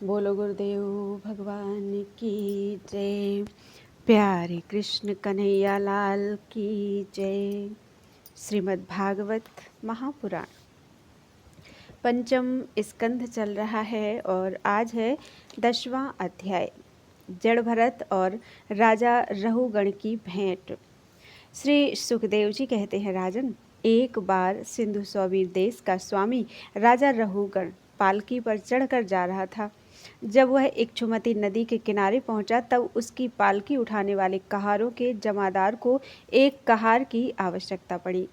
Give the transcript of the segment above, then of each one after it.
बोलो गुरुदेव भगवान की जय। प्यारे कृष्ण कन्हैया लाल की जय। श्रीमद् भागवत महापुराण पंचम स्कंध चल रहा है और आज है 10वां अध्याय, जड़ भरत और राजा रहुगण की भेंट। श्री सुखदेव जी कहते हैं, राजन, एक बार सिंधु सौवीर देश का स्वामी राजा रहुगण पालकी पर चढ़कर जा रहा था। जब वह इक्षुमती नदी के किनारे पहुंचा तब उसकी पालकी उठाने वाले कहारों के जमादार को एक कहार की आवश्यकता पड़ी।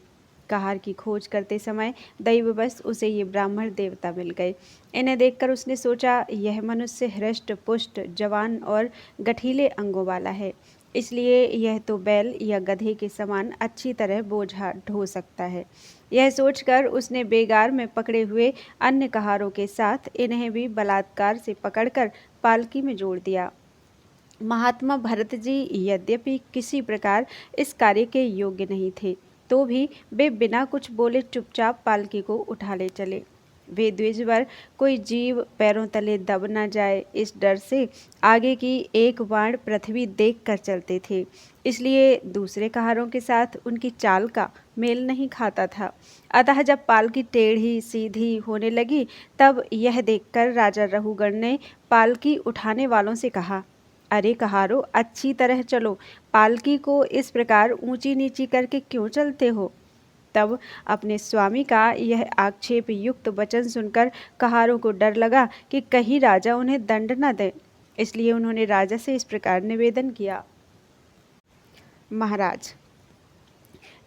कहार की खोज करते समय दैववश उसे ये ब्राह्मण देवता मिल गए। इन्हें देखकर उसने सोचा, यह मनुष्य हृष्ट पुष्ट, जवान और गठीले अंगों वाला है, इसलिए यह तो बैल या गधे के समान अच्छी तरह बोझा ढो सकता है। यह सोचकर उसने बेगार में पकड़े हुए अन्य कहारों के साथ इन्हें भी बलात्कार से पकड़कर पालकी में जोड़ दिया। महात्मा भरत जी यद्यपि किसी प्रकार इस कार्य के योग्य नहीं थे, तो भी वे बिना कुछ बोले चुपचाप पालकी को उठा ले चले। वे द्विजवर कोई जीव पैरों तले दब न जाए, इस डर से आगे की एक बाण पृथ्वी देख कर चलते थे, इसलिए दूसरे कहारों के साथ उनकी चाल का मेल नहीं खाता था। अतः जब पालकी टेढ़ी सीधी होने लगी तब यह देखकर राजा रहुगण ने पालकी उठाने वालों से कहा, अरे कहारो, अच्छी तरह चलो, पालकी को इस प्रकार ऊंची नीची करके क्यों चलते हो? तब अपने स्वामी का यह आक्षेप युक्त वचन सुनकर कहारों को डर लगा कि कहीं राजा उन्हें दंड न दे, इसलिए उन्होंने राजा से इस प्रकार निवेदन किया, महाराज,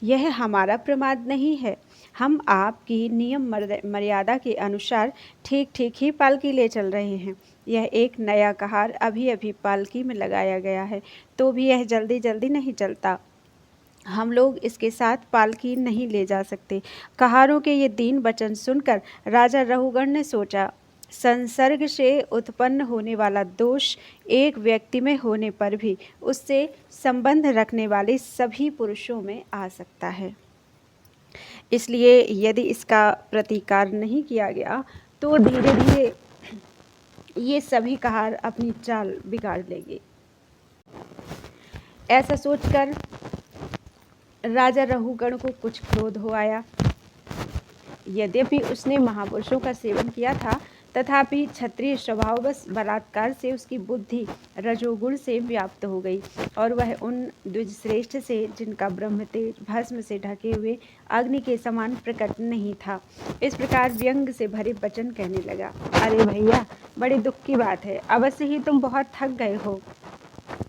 यह हमारा प्रमाद नहीं है। हम आपकी नियम मर्यादा के अनुसार ठीक ठीक ही पालकी ले चल रहे हैं। यह एक नया कहार अभी अभी पालकी में लगाया गया है, तो भी यह जल्दी जल्दी नहीं चलता। हम लोग इसके साथ पालकी नहीं ले जा सकते। कहारों के ये दीन वचन सुनकर राजा रहुगण ने सोचा, संसर्ग से उत्पन्न होने वाला दोष एक व्यक्ति में होने पर भी उससे संबंध रखने वाले सभी पुरुषों में आ सकता है। इसलिए यदि इसका प्रतिकार नहीं किया गया तो धीरे धीरे ये सभी कहार अपनी चाल बिगाड़ लेंगे। ऐसा सोचकर राजा रहुगण को कुछ क्रोध हो आया। यद्यपि उसने महापुरुषों का सेवन किया था, तथापि क्षत्रिय स्वभाववश बलात्कार से उसकी बुद्धि रजोगुण से व्याप्त हो गई और वह उन द्विजश्रेष्ठ से, जिनका ब्रह्म तेज भस्म से ढके हुए अग्नि के समान प्रकट नहीं था, इस प्रकार व्यंग से भरे वचन कहने लगा, अरे भैया, बड़े दुख की बात है, अवश्य ही तुम बहुत थक गए हो।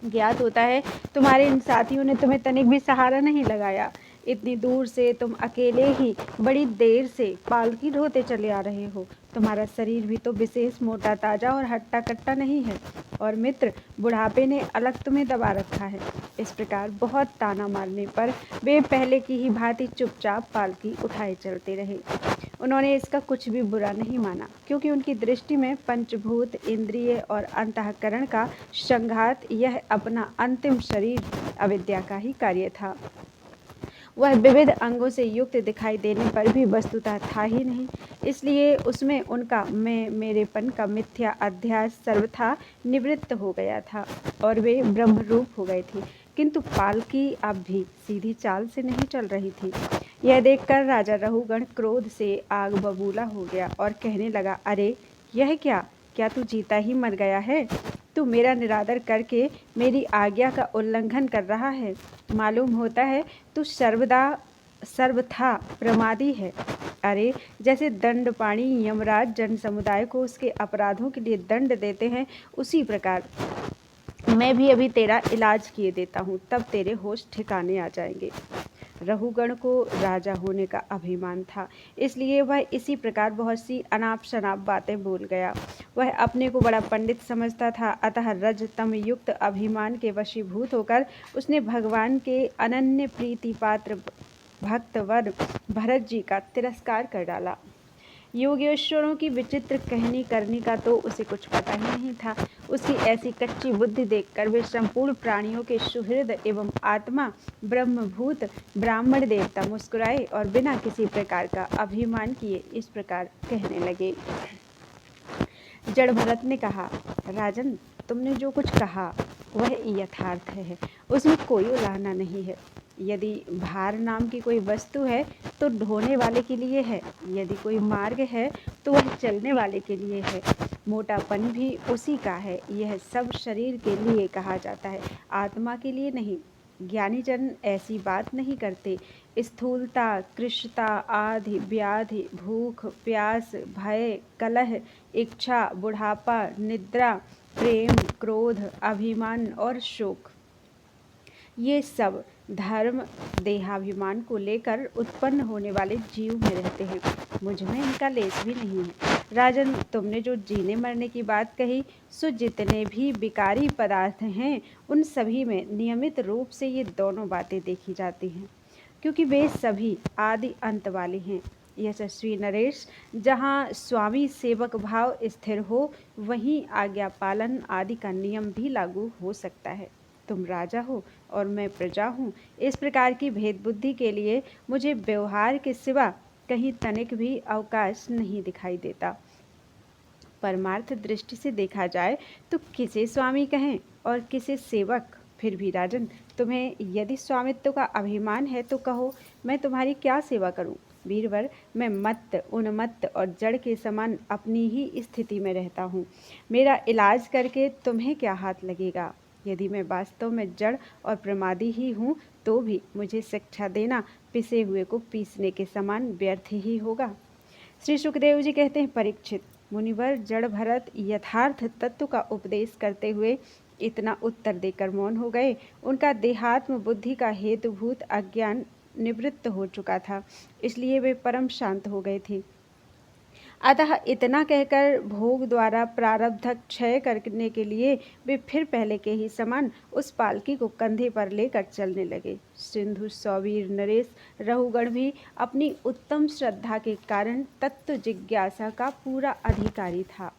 ज्ञात होता है तुम्हारे इन साथियों ने तुम्हें तनिक भी सहारा नहीं लगाया। इतनी दूर से तुम अकेले ही बड़ी देर से पालकी ढोते चले आ रहे हो। तुम्हारा शरीर भी तो विशेष मोटा ताजा और हट्टा कट्टा नहीं है, और मित्र बुढ़ापे ने अलग तुम्हें दबा रखा है। इस प्रकार बहुत ताना मारने पर वे पहले की ही भांति चुपचाप पालकी उठाए चलते रहे। उन्होंने इसका कुछ भी बुरा नहीं माना, क्योंकि उनकी दृष्टि में पंचभूत, इंद्रिय और अंतःकरण का संघात यह अपना अंतिम शरीर अविद्या का ही कार्य था। वह विविध अंगों से युक्त दिखाई देने पर भी वस्तुतः था ही नहीं, इसलिए उसमें उनका मैं मेरेपन का मिथ्या अध्यास सर्वथा निवृत्त हो गया था और वे ब्रह्मरूप हो गए थे। किंतु पालकी अब भी सीधी चाल से नहीं चल रही थी। यह देखकर राजा रहुगण क्रोध से आग बबूला हो गया और कहने लगा, अरे यह क्या तू जीता ही मर गया है? तू मेरा निरादर करके मेरी आज्ञा का उल्लंघन कर रहा है। मालूम होता है तू सर्वथा प्रमादी है। अरे जैसे दंडपाणी यमराज जन समुदाय को उसके अपराधों के लिए दंड देते हैं, उसी प्रकार मैं भी अभी तेरा इलाज किए देता हूँ, तब तेरे होश ठिकाने आ जाएंगे। रहुगण को राजा होने का अभिमान था, इसलिए वह इसी प्रकार बहुत सी अनाप शनाप बातें बोल गया। वह अपने को बड़ा पंडित समझता था, अतः रज तम युक्त अभिमान के वशीभूत होकर उसने भगवान के अनन्य प्रीति पात्र भक्तवर भरत जी का तिरस्कार कर डाला। योगेश्वरों की विचित्र कहनी करनी का तो उसे कुछ पता ही नहीं था। उसकी ऐसी कच्ची बुद्धि देखकर वे संपूर्ण प्राणियों के सुहृद एवं आत्मा ब्रह्मभूत ब्राह्मण देवता मुस्कुराए और बिना किसी प्रकार का अभिमान किए इस प्रकार कहने लगे, जड़ भरत ने कहा, राजन, तुमने जो कुछ कहा वह यथार्थ है, उसमें कोई उलाहना नहीं है। यदि भार नाम की कोई वस्तु है तो ढोने वाले के लिए है, यदि कोई मार्ग है तो वह चलने वाले के लिए है। मोटापन भी उसी का है। यह सब शरीर के लिए कहा जाता है, आत्मा के लिए नहीं। ज्ञानी जन ऐसी बात नहीं करते। स्थूलता, कृशता, आधि, व्याधि, भूख, प्यास, भय, कलह, इच्छा, बुढ़ापा, निद्रा, प्रेम, क्रोध, अभिमान और शोक, ये सब धर्म देहाभिमान को लेकर उत्पन्न होने वाले जीव में रहते हैं। मुझ में इनका लेस भी नहीं है। राजन, तुमने जो जीने मरने की बात कही, सो जितने भी विकारी पदार्थ हैं उन सभी में नियमित रूप से ये दोनों बातें देखी जाती हैं, क्योंकि वे सभी आदि अंत वाले हैं। यशस्वी नरेश, जहाँ स्वामी सेवक भाव स्थिर हो वहीं आज्ञा पालन आदि का नियम भी लागू हो सकता है। तुम राजा हो और मैं प्रजा हूँ, इस प्रकार की भेद बुद्धि के लिए मुझे व्यवहार के सिवा कहीं तनिक भी अवकाश नहीं दिखाई देता। परमार्थ दृष्टि से देखा जाए तो किसे स्वामी कहें और किसे सेवक। फिर भी राजन, तुम्हें यदि स्वामित्व का अभिमान है तो कहो, मैं तुम्हारी क्या सेवा करूं। वीरवर, मैं मत्त, उन्मत्त और जड़ के समान अपनी ही स्थिति में रहता हूँ। मेरा इलाज करके तुम्हें क्या हाथ लगेगा। यदि मैं वास्तव में जड़ और प्रमादी ही हूँ तो भी मुझे शिक्षा देना पिसे हुए को पीसने के समान व्यर्थ ही होगा। श्री सुखदेव जी कहते हैं, परीक्षित, मुनिवर जड़ भरत यथार्थ तत्व का उपदेश करते हुए इतना उत्तर देकर मौन हो गए। उनका देहात्म बुद्धि का हेतुभूत अज्ञान निवृत्त हो चुका था, इसलिए वे परम शांत हो गए थे। अतः इतना कहकर भोग द्वारा प्रारब्ध क्षय करने के लिए वे फिर पहले के ही समान उस पालकी को कंधे पर लेकर चलने लगे। सिंधु, सौवीर, नरेश, रहुगण भी अपनी उत्तम श्रद्धा के कारण तत्व जिज्ञासा का पूरा अधिकारी था।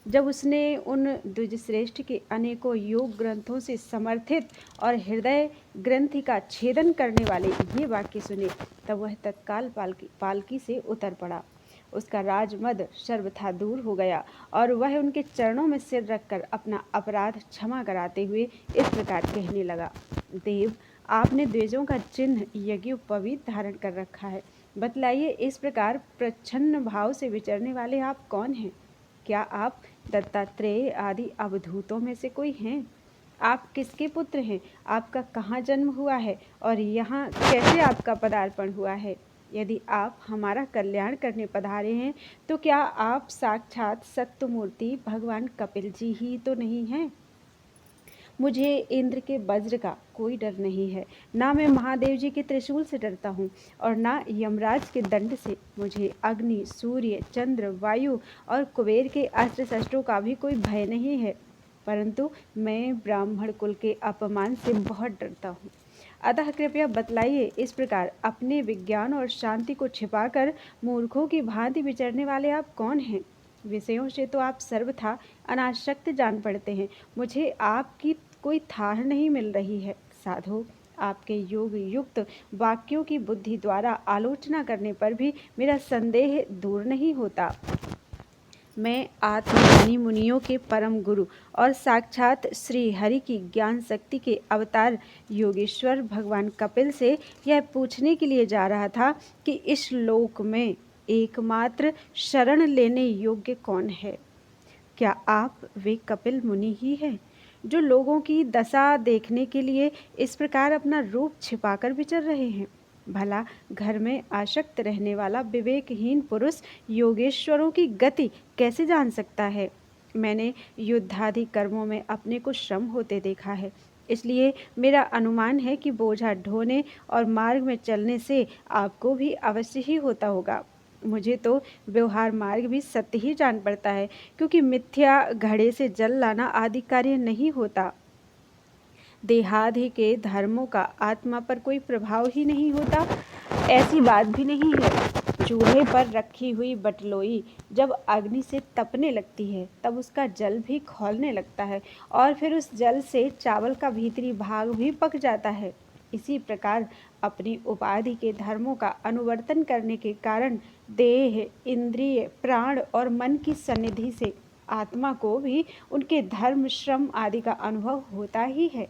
जब उसने उन द्विजश्रेष्ठ के अनेकों योग ग्रंथों से समर्थित और हृदय ग्रंथि का छेदन करने वाले ये वाक्य सुने, तब वह तत्काल पालकी से उतर पड़ा। उसका राजमद सर्वथा दूर हो गया और वह उनके चरणों में सिर रखकर अपना अपराध क्षमा कराते हुए इस प्रकार कहने लगा, देव, आपने द्विजों का चिन्ह यज्ञोपवीत धारण कर रखा है। बतलाइए, इस प्रकार प्रच्छन्न भाव से विचरने वाले आप कौन हैं? क्या आप दत्तात्रेय आदि अवधूतों में से कोई हैं? आप किसके पुत्र हैं? आपका कहाँ जन्म हुआ है और यहाँ कैसे आपका पदार्पण हुआ है? यदि आप हमारा कल्याण करने पधारे हैं तो क्या आप साक्षात सत्यमूर्ति भगवान कपिल जी ही तो नहीं हैं? मुझे इंद्र के वज्र का कोई डर नहीं है, ना मैं महादेव जी के त्रिशूल से डरता हूँ और ना यमराज के दंड से। मुझे अग्नि, सूर्य, चंद्र, वायु और कुबेर के अस्त्र शस्त्रों का भी कोई भय नहीं है, परंतु मैं ब्राह्मण कुल के अपमान से बहुत डरता हूँ। अतः कृपया बतलाइए, इस प्रकार अपने विज्ञान और शांति को छिपाकर मूर्खों की भांति विचरने वाले आप कौन हैं? विषयों से तो आप सर्वथा अनासक्त जान पड़ते हैं। मुझे आपकी कोई थाह नहीं मिल रही है। साधु, आपके योग युक्त वाक्यों की बुद्धि द्वारा आलोचना करने पर भी मेरा संदेह दूर नहीं होता। मैं आत्मज्ञानी मुनियों के परम गुरु और साक्षात श्री हरि की ज्ञान शक्ति के अवतार योगेश्वर भगवान कपिल से यह पूछने के लिए जा रहा था कि इस लोक में एकमात्र शरण लेने योग्य कौन है। क्या आप वे कपिल मुनि ही हैं जो लोगों की दशा देखने के लिए इस प्रकार अपना रूप छिपाकर विचर रहे हैं? भला घर में आसक्त रहने वाला विवेकहीन पुरुष योगेश्वरों की गति कैसे जान सकता है? मैंने युद्धादि कर्मों में अपने को श्रम होते देखा है, इसलिए मेरा अनुमान है कि बोझा ढोने और मार्ग में चलने से आपको भी अवश्य ही होता होगा। मुझे तो व्यवहार मार्ग भी सत्य ही जान पड़ता है, क्योंकि मिथ्या घड़े से जल लाना आदि कार्य नहीं होता। देहादि के धर्मों का आत्मा पर कोई प्रभाव ही नहीं होता, ऐसी बात भी नहीं है। चूल्हे पर रखी हुई बटलोई जब अग्नि से तपने लगती है तब उसका जल भी खौलने लगता है और फिर उस जल से चावल का भीतरी भाग भी पक जाता है। इसी प्रकार अपनी उपाधि के धर्मों का अनुवर्तन करने के कारण देह, इंद्रिय, प्राण और मन की सन्निधि से आत्मा को भी उनके धर्म, श्रम आदि का अनुभव होता ही है।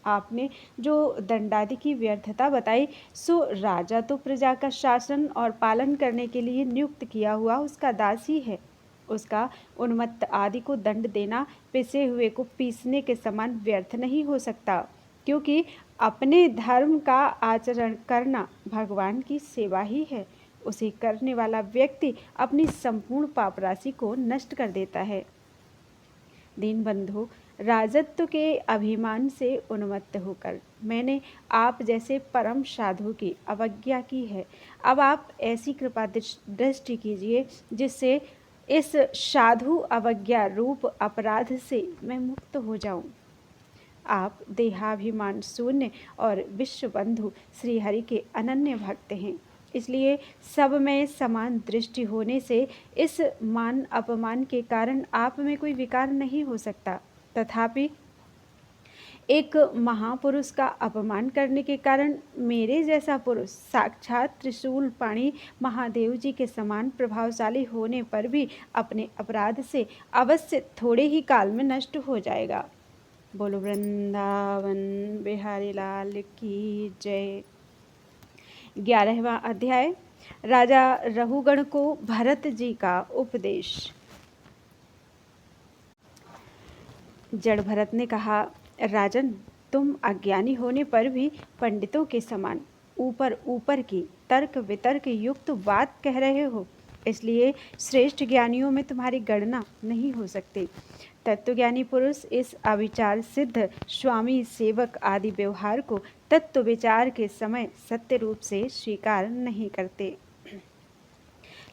आपने जो दंडादि की व्यर्थता बताई, सो राजा तो प्रजा का शासन और पालन करने के लिए नियुक्त किया हुआ उसका दास ही है। उसका उन्मत्त आदि को दंड देना पिसे हुए को पीसने के समान व्यर्थ नहीं हो सकता, क्योंकि अपने धर्म का आचरण करना भगवान की सेवा ही है। उसे करने वाला व्यक्ति अपनी संपूर्ण पाप राशि को नष्ट कर देता है। दीनबंधु, राजत्व के अभिमान से उन्मत्त होकर मैंने आप जैसे परम साधु की अवज्ञा की है। अब आप ऐसी कृपा दृष्टि कीजिए जिससे इस साधु अवज्ञा रूप अपराध से मैं मुक्त हो जाऊं। आप देहाभिमान शून्य और विश्वबंधु श्रीहरि के अनन्य भक्त हैं, इसलिए सब में समान दृष्टि होने से इस मान अपमान के कारण आप में कोई विकार नहीं हो सकता। तथापि एक महापुरुष का अपमान करने के कारण मेरे जैसा पुरुष साक्षात त्रिशूल पाणी महादेव जी के समान प्रभावशाली होने पर भी अपने अपराध से अवश्य थोड़े ही काल में नष्ट हो जाएगा। बोलो वृंदावन बिहारी लाल की जय। 11वां अध्याय, राजा रहुगण को भरत जी का उपदेश। जड़ भरत ने कहा, राजन, तुम अज्ञानी होने पर भी पंडितों के समान ऊपर ऊपर की तर्क वितर्क युक्त बात कह रहे हो, इसलिए श्रेष्ठ ज्ञानियों में तुम्हारी गणना नहीं हो सकती। तत्वज्ञानी पुरुष इस अविचार सिद्ध स्वामी सेवक आदि व्यवहार को तत्व विचार के समय सत्य रूप से स्वीकार नहीं करते।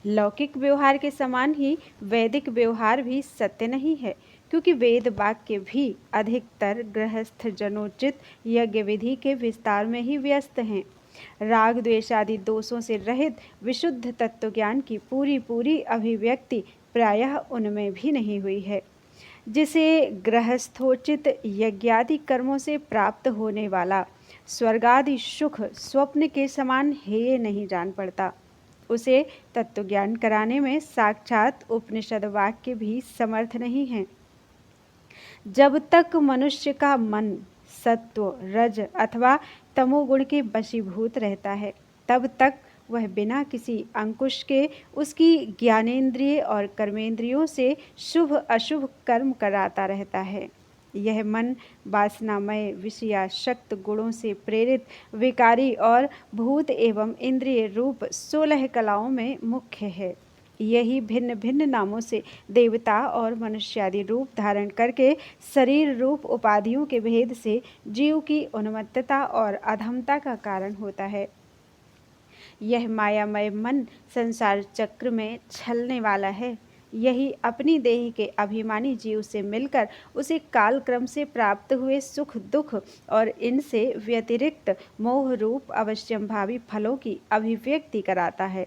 लौकिक व्यवहार के समान ही वैदिक व्यवहार भी सत्य नहीं है, क्योंकि वेद वाक्य भी अधिकतर गृहस्थ जनोचित यज्ञ विधि के विस्तार में ही व्यस्त हैं। राग द्वेष आदि दोषों से रहित विशुद्ध तत्वज्ञान की पूरी पूरी अभिव्यक्ति प्रायः उनमें भी नहीं हुई है, जिसे गृहस्थोचित यज्ञादि कर्मों से प्राप्त होने वाला स्वर्गादि सुख स्वप्न के समान हेय नहीं जान पड़ता। उसे तत्वज्ञान कराने में साक्षात उपनिषद वाक्य भी समर्थ नहीं है। जब तक मनुष्य का मन सत्व, रज अथवा तमोगुण के वशीभूत रहता है, तब तक वह बिना किसी अंकुश के उसकी ज्ञानेंद्रिय और कर्मेंद्रियों से शुभ अशुभ कर्म कराता रहता है। यह मन वासनामय विषयाशक्त गुणों से प्रेरित विकारी और भूत एवं इंद्रिय रूप 16 कलाओं में मुख्य है। यही भिन्न भिन्न नामों से देवता और मनुष्यादि रूप धारण करके शरीर रूप उपाधियों के भेद से जीव की उन्मत्तता और अधमता का कारण होता है। यह मायामय मन संसार चक्र में छलने वाला है। यही अपनी देह के अभिमानी जीव से मिलकर उसे काल क्रम से प्राप्त हुए सुख दुख और इनसे व्यतिरिक्त मोह रूप अवश्यंभावी फलों की अभिव्यक्ति कराता है।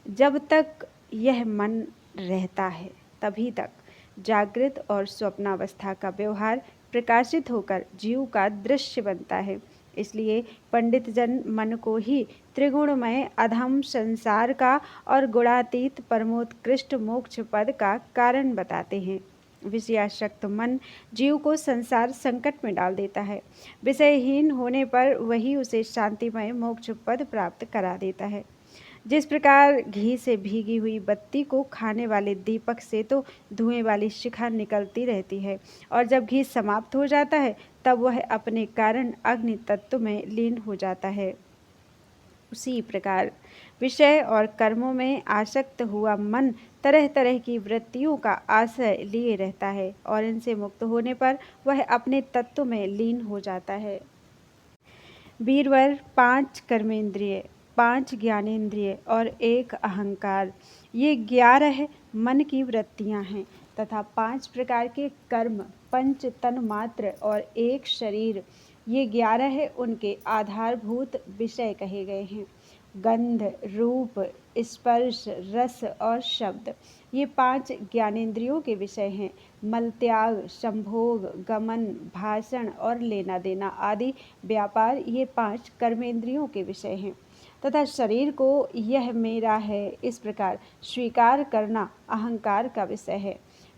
जब तक यह मन रहता है, तभी तक जागृत और स्वप्नावस्था का व्यवहार प्रकाशित होकर जीव का दृश्य बनता है। इसलिए पंडित जन मन को ही त्रिगुणमय अधम संसार का और गुणातीत परमोत्कृष्ट मोक्ष पद का कारण बताते हैं। विषयाशक्त मन जीव को संसार संकट में डाल देता है। विषयहीन होने पर वही उसे शांतिमय मोक्ष पद प्राप्त करा देता है। जिस प्रकार घी से भीगी हुई बत्ती को खाने वाले दीपक से तो धुएं वाली शिखा निकलती रहती है, और जब घी समाप्त हो जाता है तब वह अपने कारण अग्नि तत्व में लीन हो जाता है। उसी प्रकार विषय और कर्मों में आसक्त हुआ मन तरह तरह की वृत्तियों का आश्रय लिए रहता है, और इनसे मुक्त होने पर वह अपने तत्व में लीन हो जाता है। वीरवर 5 कर्मेंद्रिय, 5 ज्ञानेंद्रिय और 1 अहंकार, ये 11 मन की वृत्तियां हैं तथा 5 प्रकार के कर्म, 5 तन मात्र और 1 शरीर, ये 11 उनके आधारभूत विषय कहे गए हैं। गंध, रूप, स्पर्श, रस और शब्द, ये 5 ज्ञानेंद्रियों के विषय हैं। मलत्याग, संभोग, गमन, भाषण और लेना देना आदि व्यापार, ये 5 कर्मेंद्रियों के विषय हैं। तथा शरीर को यह मेरा है इस प्रकार स्वीकार करना अहंकार का विषय है।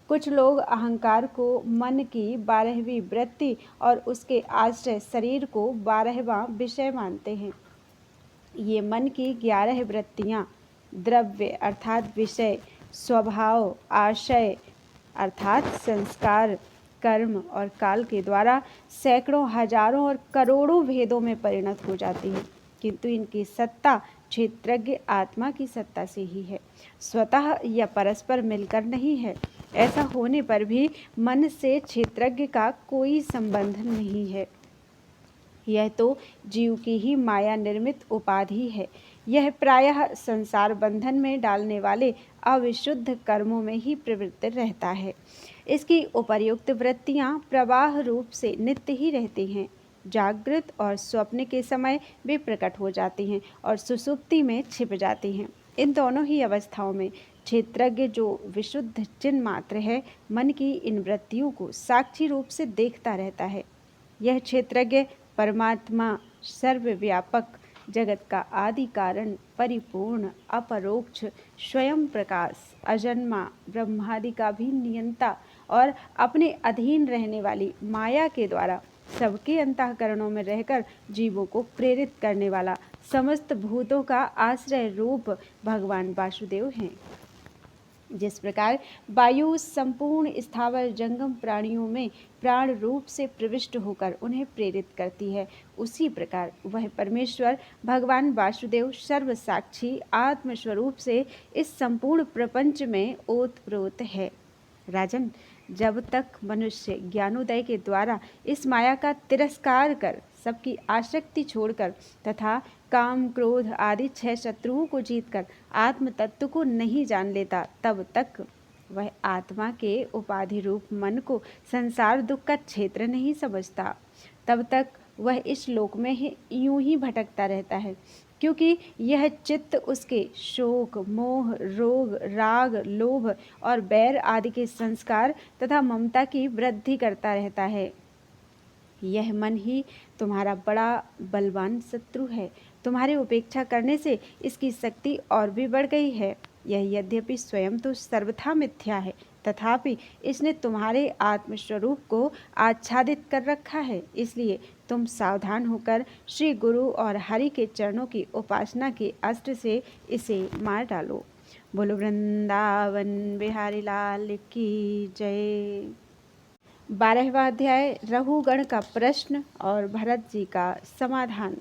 कुछ लोग अहंकार को मन की 12वीं वृत्ति और उसके आश्रय शरीर को 12वां विषय मानते हैं। ये मन की 11 वृत्तियाँ द्रव्य अर्थात विषय, स्वभाव, आशय अर्थात संस्कार, कर्म और काल के द्वारा सैकड़ों, हजारों और करोड़ों भेदों में परिणत हो जाती है, किंतु इनकी सत्ता क्षेत्रज्ञ आत्मा की सत्ता से ही है, स्वतः या परस्पर मिलकर नहीं है। ऐसा होने पर भी मन से क्षेत्रज्ञ का कोई संबंध नहीं है। यह तो जीव की ही माया निर्मित उपाधि है। यह प्रायः संसार बंधन में डालने वाले अविशुद्ध कर्मों में ही प्रवृत्त रहता है। इसकी उपर्युक्त वृत्तियां प्रवाह रूप से नित्य ही रहती हैं। जागृत और स्वप्न के समय वे प्रकट हो जाती हैं और सुषुप्ति में छिप जाती हैं। इन दोनों ही अवस्थाओं में क्षेत्रज्ञ जो विशुद्ध चिन्ह मात्र है, मन की इन वृत्तियों को साक्षी रूप से देखता रहता है। यह क्षेत्रज्ञ परमात्मा सर्वव्यापक, जगत का आदि कारण, परिपूर्ण, अपरोक्ष, स्वयं प्रकाश, अजन्मा, ब्रह्मादि का भी नियंता और अपने अधीन रहने वाली माया के द्वारा सबके अंतःकरणों में रहकर जीवों को प्रेरित करने वाला समस्त भूतों का आश्रय रूप भगवान वासुदेव हैं। जिस प्रकार वायु संपूर्ण स्थावर जंगम प्राणियों में प्राण रूप से प्रविष्ट होकर उन्हें प्रेरित करती है, उसी प्रकार वह परमेश्वर भगवान वासुदेव सर्वसाक्षी आत्मस्वरूप से इस संपूर्ण प्रपंच में ओतप्रोत है। राजन, जब तक मनुष्य ज्ञानोदय के द्वारा इस माया का तिरस्कार कर सबकी आसक्ति छोड़कर तथा काम, क्रोध आदि 6 शत्रुओं को जीतकर आत्म तत्व को नहीं जान लेता, तब तक वह आत्मा के उपाधि रूप मन को संसार दुख का क्षेत्र नहीं समझता। तब तक वह इस लोक में यूं ही भटकता रहता है, क्योंकि यह चित्त उसके शोक, मोह, रोग, राग, लोभ और बैर आदि के संस्कार तथा ममता की वृद्धि करता रहता है। यह मन ही तुम्हारा बड़ा बलवान शत्रु है। तुम्हारी उपेक्षा करने से इसकी शक्ति और भी बढ़ गई है। यह यद्यपि स्वयं तो सर्वथा मिथ्या है, तथापि इसने तुम्हारे आत्मस्वरूप को आच्छादित कर रखा है। इसलिए तुम सावधान होकर श्री गुरु और हरि के चरणों की उपासना के अस्त्र से इसे मार डालो। बोलो वृंदावन बिहारी लाल की जय। 12वां अध्याय रहुगण का प्रश्न और भरत जी का समाधान।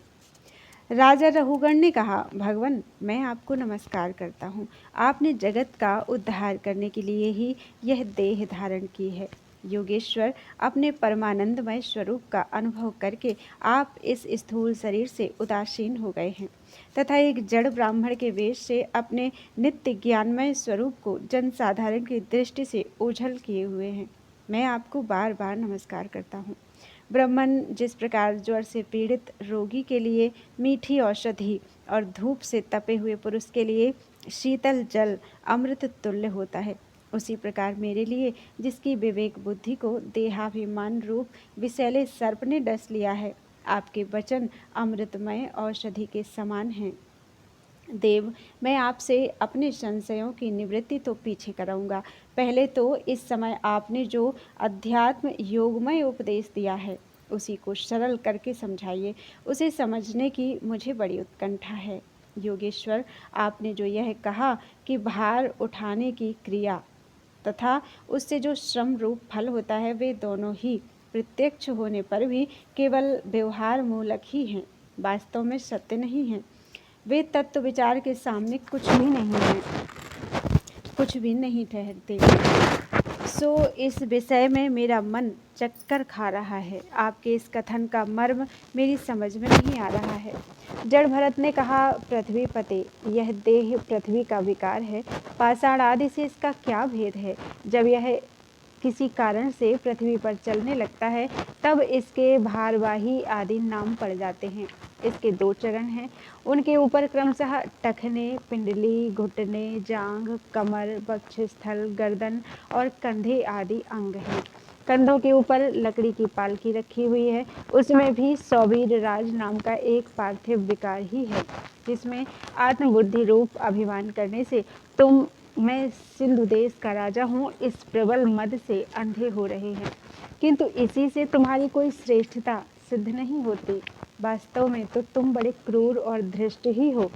राजा रहुगण ने कहा, भगवान, मैं आपको नमस्कार करता हूँ। आपने जगत का उद्धार करने के लिए ही यह देह धारण की है। योगेश्वर, अपने परमानंदमय स्वरूप का अनुभव करके आप इस स्थूल शरीर से उदासीन हो गए हैं तथा एक जड़ ब्राह्मण के वेश से अपने नित्य ज्ञानमय स्वरूप को जनसाधारण की दृष्टि से ओझल किए हुए हैं। मैं आपको बार बार नमस्कार करता हूँ। ब्राह्मण जिस प्रकार ज्वर से पीड़ित रोगी के लिए मीठी औषधि और धूप से तपे हुए पुरुष के लिए शीतल जल अमृत तुल्य होता है, उसी प्रकार मेरे लिए, जिसकी विवेक बुद्धि को देहाभिमान रूप विषैले सर्प ने डस लिया है, आपके वचन अमृतमय औषधि के समान हैं। देव, मैं आपसे अपने संशयों की निवृत्ति तो पीछे कराऊंगा। पहले तो इस समय आपने जो अध्यात्म योगमय उपदेश दिया है, उसी को सरल करके समझाइए। उसे समझने की मुझे बड़ी उत्कंठा है। योगेश्वर, आपने जो यह कहा कि भार उठाने की क्रिया तथा उससे जो श्रम रूप फल होता है, वे दोनों ही प्रत्यक्ष होने पर भी केवल व्यवहार मूलक ही हैं, वास्तव में सत्य नहीं हैं। वे तत्व विचार के सामने कुछ भी नहीं है, कुछ भी नहीं ठहरते। सो इस विषय में मेरा मन चक्कर खा रहा है। आपके इस कथन का मर्म मेरी समझ में नहीं आ रहा है। जड़ भरत ने कहा, पृथ्वीपते, यह देह पृथ्वी का विकार है। पाषाण आदि से इसका क्या भेद है? जब यह किसी कारण से पृथ्वी पर चलने लगता है, तब इसके भारवाही आदि नाम पड़ जाते हैं। इसके 2 चरण हैं, उनके ऊपर क्रमशः टखने, पिंडली, घुटने, जांघ, कमर, वक्षस्थल, गर्दन और कंधे आदि अंग हैं। कंधों के ऊपर लकड़ी की पालकी रखी हुई है। उसमें भी सौवीर राज नाम का एक पार्थिव विकार ही है, जिसमें आत्मबुद्धि रूप अभिमान करने से तुम मैं सिंधु देश का राजा हूँ इस प्रबल मद से अंधे हो रहे हैं, किंतु इसी से तुम्हारी कोई श्रेष्ठता सिद्ध नहीं होती। वास्तव में तो तुम बड़े क्रूर और धृष्ट ही हो।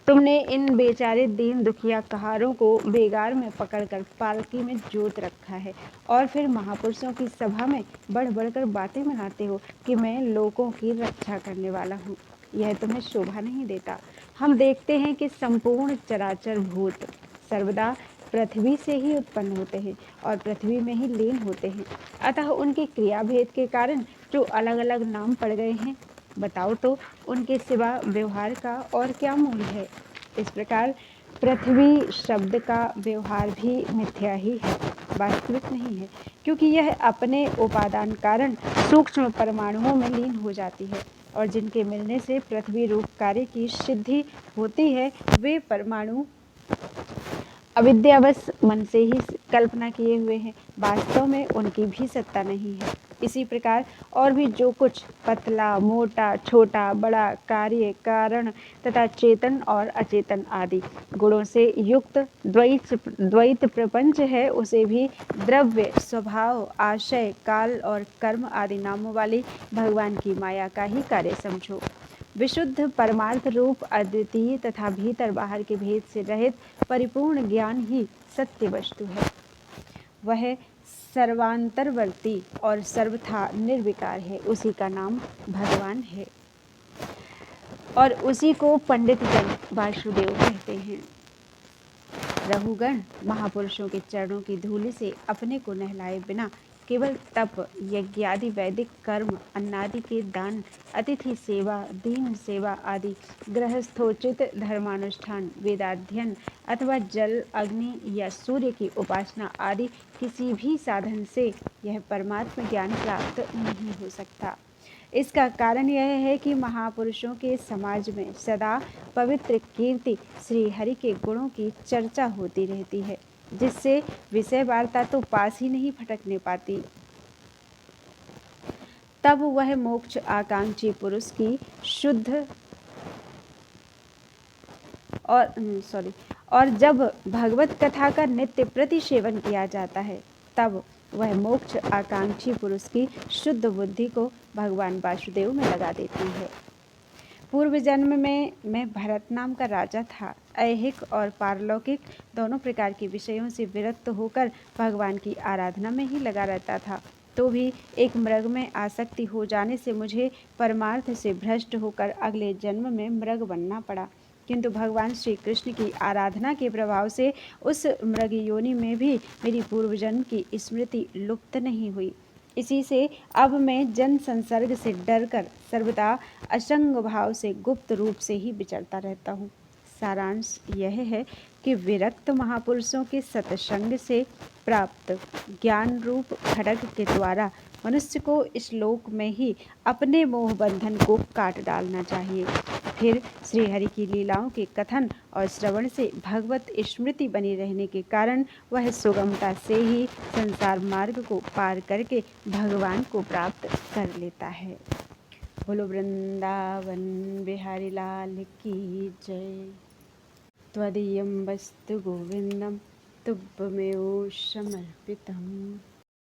तुमने इन बेचारे दीन दुखिया कहारों को बेगार में पकड़कर पालकी में जोत रखा है और फिर महापुरुषों की सभा में बढ़ बढ़कर बातें बनाते हो कि मैं लोगों की रक्षा करने वाला हूँ। यह तुम्हें शोभा नहीं देता। हम देखते हैं कि संपूर्ण चराचर भूत सर्वदा पृथ्वी से ही उत्पन्न होते हैं और पृथ्वी में ही लीन होते हैं, अतः उनके क्रियाभेद के कारण जो अलग अलग नाम पड़ गए हैं, बताओ तो उनके सिवा व्यवहार का और क्या मूल्य है। इस प्रकार पृथ्वी शब्द का व्यवहार भी मिथ्या ही है, वास्तविक नहीं है, क्योंकि यह अपने उपादान कारण सूक्ष्म परमाणुओं में लीन हो जाती है और जिनके मिलने से पृथ्वी रूप कार्य की सिद्धि होती है, वे परमाणु अविद्यावश मन से ही कल्पना किए हुए हैं, वास्तव में उनकी भी सत्ता नहीं है। इसी प्रकार और भी जो कुछ पतला मोटा छोटा बड़ा कार्य कारण तथा चेतन और अचेतन आदि गुणों से युक्त द्वैत प्रपंच है, उसे भी द्रव्य स्वभाव आशय काल और कर्म आदि नामों वाली भगवान की माया का ही कार्य समझो। विशुद्ध परमार्थ रूप अद्वितीय तथा भीतर बाहर के भेद से रहित परिपूर्ण ज्ञान ही सत्य वस्तु है। वह सर्वांतरवर्ती और सर्वथा निर्विकार है, उसी का नाम भगवान है और उसी को पंडित जन वासुदेव कहते हैं। रहुगण महापुरुषों के चरणों की धूलि से अपने को नहलाए बिना केवल तप यज्ञादि वैदिक कर्म अन्नादि के दान अतिथि सेवा दीन सेवा आदि गृहस्थोचित धर्मानुष्ठान वेदाध्ययन अथवा जल अग्नि या सूर्य की उपासना आदि किसी भी साधन से यह परमात्म ज्ञान प्राप्त नहीं हो सकता। इसका कारण यह है कि महापुरुषों के समाज में सदा पवित्र कीर्ति श्री हरि के गुणों की चर्चा होती रहती है, जिससे विषय वार्ता तो पास ही नहीं फटकने पाती। तब वह मोक्ष आकांक्षी पुरुष की शुद्ध और जब भगवत कथा का नित्य प्रति सेवन किया जाता है, तब वह मोक्ष आकांक्षी पुरुष की शुद्ध बुद्धि को भगवान वासुदेव में लगा देती है। पूर्व जन्म में मैं भरत नाम का राजा था। ऐहिक और पारलौकिक दोनों प्रकार के विषयों से विरक्त होकर भगवान की आराधना में ही लगा रहता था, तो भी एक मृग में आसक्ति हो जाने से मुझे परमार्थ से भ्रष्ट होकर अगले जन्म में मृग बनना पड़ा। किंतु भगवान श्री कृष्ण की आराधना के प्रभाव से उस मृग योनि में भी मेरी पूर्व जन्म की स्मृति लुप्त नहीं हुई। इसी से अब मैं जन संसर्ग से डरकर सर्वदा असंग भाव से गुप्त रूप से ही विचरता रहता हूँ। सारांश यह है कि विरक्त महापुरुषों के सत्संग से प्राप्त ज्ञान रूप खड्ग के द्वारा मनुष्य को इस लोक में ही अपने मोह बंधन को काट डालना चाहिए। फिर श्रीहरि की लीलाओं के कथन और श्रवण से भगवत स्मृति बनी रहने के कारण वह सुगमता से ही संसार मार्ग को पार करके भगवान को प्राप्त कर लेता है। बोलो वृंदावन बिहारी लाल की जय। त्वदीयं वस्तु गोविंदम तुभ्यमेव समर्पितम्।